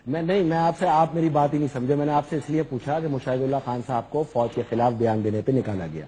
میں آپ سے آپ میری بات ہی نہیں سمجھے. میں نے آپ سے اس لیے پوچھا کہ مشاہد اللہ خان صاحب کو فوج کے خلاف بیان دینے پہ نکالا گیا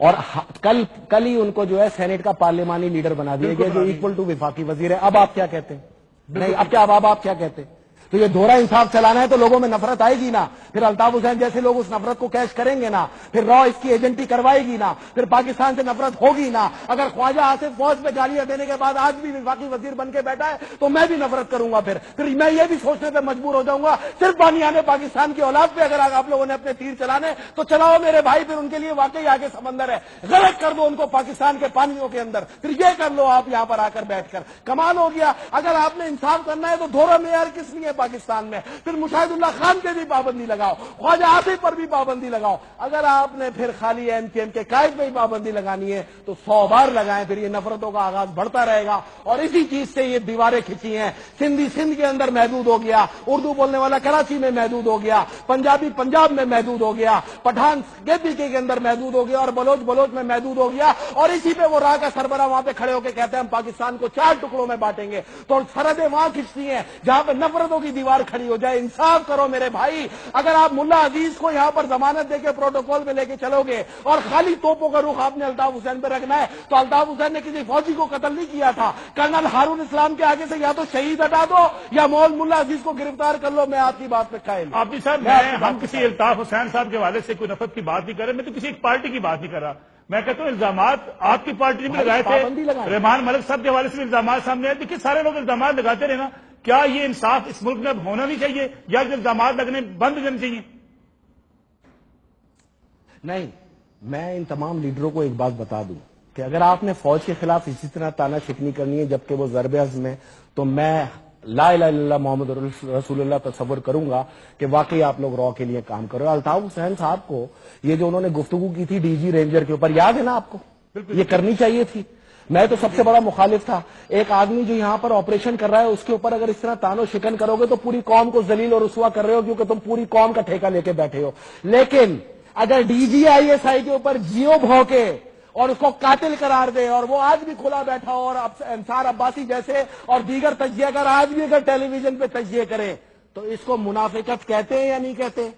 اور کل ہی ان کو جو ہے سینیٹ کا پارلیمانی لیڈر بنا دیا گیا جو ایکول ٹو وفاقی وزیر ہے. اب آپ کیا کہتے ہیں؟ نہیں اب آپ کیا کہتے ہیں؟ تو یہ دوہرا انصاف چلانا ہے تو لوگوں میں نفرت آئے گی نا. پھر الطاف حسین جیسے لوگ اس نفرت کو کیش کریں گے نا. پھر را اس کی ایجنٹی کروائے گی نا. پھر پاکستان سے نفرت ہوگی نا. اگر خواجہ آصف فوج پہ گالیاں دینے کے بعد آج بھی وفاقی وزیر بن کے بیٹھا ہے تو میں بھی نفرت کروں گا. پھر میں یہ بھی سوچنے پہ مجبور ہو جاؤں گا صرف بانیان پاکستان کی اولاد پہ اگر آپ لوگوں نے اپنے تیر چلانے تو چلاؤ میرے بھائی. پھر ان کے لیے واقعی آگے سمندر ہے. غلط کر دو ان کو پاکستان کے پانیوں کے اندر. پھر یہ کر لو آپ یہاں پر آ کر بیٹھ کر. کمال ہو گیا. اگر آپ نے انصاف کرنا ہے تو دوہرا معیار کس لیے پاکستان میں؟ پھر مشاہد اللہ خان پہ بھی پابندی لگاؤ, خواجہ آصف پر بھی پابندی لگاؤ. اگر آپ نے پھر خالی ایم کیو ایم کے قائد پہ ہی پابندی لگانی ہے تو 100 بار لگائیں. پھر یہ نفرتوں کا آغاز بڑھتا رہے گا اور اسی چیز سے یہ دیواریں کھینچی ہیں. سندھی سندھ کے اندر محدود ہو گیا, اردو بولنے والا کراچی میں محدود ہو گیا, پنجابی پنجاب میں محدود ہو گیا, پٹھان کے اندر محدود ہو گیا اور بلوچ میں محدود ہو گیا. اور اسی پہ وہ راہ کا سربراہ وہاں پہ کھڑے ہو کے کہتے ہیں ہم پاکستان کو 4 ٹکڑوں میں بانٹیں گے. تو سرحدیں وہاں کھینچتی ہیں جہاں پہ نفرتوں کی دیوار کھڑی ہو جائے. انصاف کرو میرے بھائی. اگر آپ ملا عزیز کو یہاں پر ضمانت دے کے پروٹوکول میں لے کے چلو گے اور خالی توپوں کا رخ آپ نے الطاف حسین پہ رکھنا ہے تو الطاف حسین نے کسی فوجی کو قتل نہیں کیا تھا. کرنل ہارون اسلام کے آگے سے یا تو شہید ہٹا دو یا ملا عزیز کو گرفتار کر لو. میں آپ کی بات پہ قائل. آپ صاحب ہم کسی الطاف حسین صاحب کے حوالے سے کوئی نفرت کی بات نہیں کر رہے. میں تو کسی ایک پارٹی کی بات نہیں کر رہا. میں کہتا ہوں الزامات آپ کی پارٹی میں لگائے تھے, رحمان ملک صاحب کے حوالے سے الزامات سامنے آئے. دیکھیے سارے لوگ الزامات لگاتے رہے نا. کیا یہ انصاف اس ملک میں اب ہونا نہیں چاہیے یا الزامات لگنے بند ہو جانے چاہیے؟ نہیں, میں ان تمام لیڈروں کو ایک بات بتا دوں کہ اگر آپ نے فوج کے خلاف اسی طرح تانا شکنی کرنی ہے جبکہ وہ ضرب عزم ہے تو میں لا الہ الا اللہ محمد رسول اللہ تصور کروں گا کہ واقعی آپ لوگ را کے لیے کام کرو. الطاف حسین صاحب کو یہ جو انہوں نے گفتگو کی تھی ڈی جی رینجر کے اوپر, یاد ہے نا آپ کو؟ یہ کرنی چاہیے تھی. میں تو سب سے بڑا مخالف تھا. ایک آدمی جو یہاں پر آپریشن کر رہا ہے اس کے اوپر اگر اس طرح تانو شکن کرو گے تو پوری قوم کو ذلیل اور رسوا کر رہے ہو کیونکہ تم پوری قوم کا ٹھیکہ لے کے بیٹھے ہو. لیکن اگر D G I S I کے اوپر جیو بھونکے اور اس کو قاتل قرار دے اور وہ آج بھی کھلا بیٹھا ہو اور انصار عباسی جیسے اور دیگر تجزیہ کار آج بھی اگر ٹیلی ویژن پہ تجزیے کریں تو اس کو منافقت کہتے ہیں یا نہیں کہتے؟